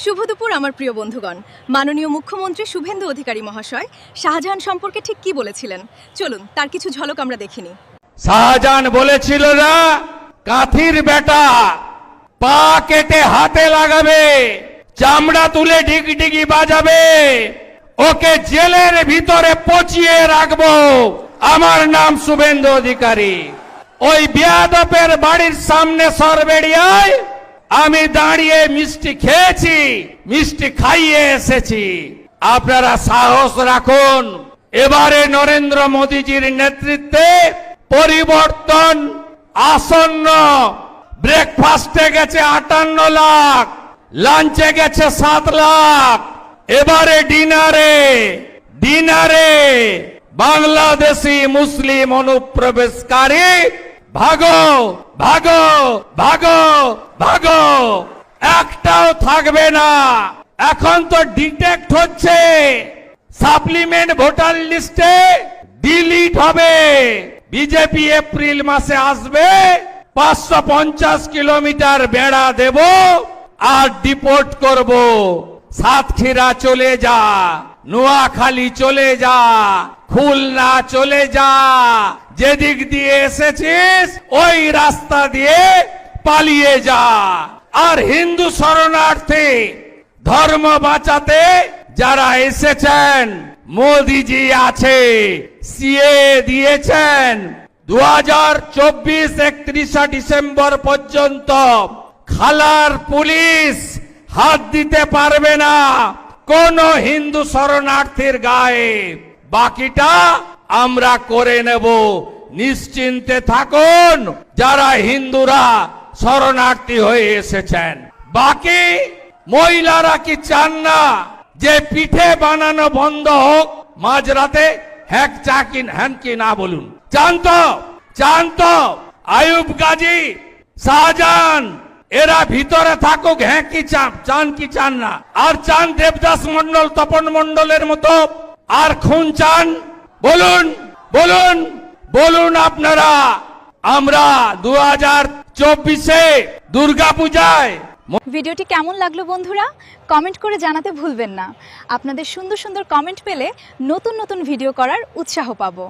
শুভ দুপুর আমার প্রিয় বন্ধুগণ। মাননীয় মুখ্যমন্ত্রী শুভেন্দু অধিকারী মহাশয় শাহজাহান সম্পর্কে ঠিক কি বলেছিলেন, চলুন তার কিছু ঝলক আমরা দেখিনি। শাহজাহান বলেছিল না, কাঁথির বেটা পা কেটে হাতে লাগাবে, চামড়া তুলে ডিগডিগি বাজাবে, ওকে জেলের ভিতরে পচিয়ে রাখবো। আমার নাম শুভেন্দু অধিকারী। ওই বেয়াদপের বাড়ির সামনে সরবেড়িয়ায় আমি দাঁড়িয়ে মিষ্টি খেয়েছি, মিষ্টি খাইয়ে এসেছি। আপনারা সাহস রাখুন, এবারে নরেন্দ্র মোদীজির নেতৃত্বে পরিবর্তন আসন্ন। ব্রেকফাস্টে গেছে 58 লাখ, লাঞ্চে গেছে 7 লাখ, এবারে ডিনারে বাংলাদেশি মুসলিম অনুপ্রবেশকারী ভাগো ভাগো ভাগো ভাগো, একটাও থাকবে না। এখন তো ডিটেক্ট হচ্ছে, সাপ্লিমেন্ট ভোটার লিস্টে ডিলিট হবে। বিজেপি এপ্রিল মাসে আসবে, 550 কিলোমিটার বেড়া দেব আর ডিপোর্ট করব। সাতক্ষীরা চলে যা, নোয়াখালী চলে যা, খুলনা চলে যা, যেদিক দিয়ে এসেছিস ওই রাস্তা দিয়ে পালিয়ে যা। আর হিন্দু শরণার্থী ধর্ম বাঁচাতে যারা এসেছেন, মোদিজি আছে, সিএ দিয়েছেন। 2024 31 ডিসেম্বর পর্যন্ত খালার পুলিশ হাত দিতে পারবে না কোন হিন্দু শরণার্থীর গায়ে। বাকিটা আমরা করে নেব, নিশ্চিন্তে থাকুন যারা হিন্দুরা শরণার্থী হয়ে এসেছেন। বাকি মহিলারা কি চান না যে পিঠে বানানো বন্ধ হোক মাঝরাতে? হ্যাক চাকিন হ্যান কি না বলুন, চান তো আয়ুব গাজী, শাহজাহান এরা ভিতরে থাকুক, হ্যাঁ কি চান কি চান না? আর চান দেবদাস মন্ডল, তপন মন্ডলের মতো আর খুন চান? বলুন বলুন বলুন আপনারা। আমরা 2024-এ দুর্গাপূজায়। ভিডিওটি কেমন লাগলো বন্ধুরা, কমেন্ট করে জানাতে ভুলবেন না। আপনাদের সুন্দর সুন্দর কমেন্ট পেলে নতুন নতুন ভিডিও করার উৎসাহ পাবো।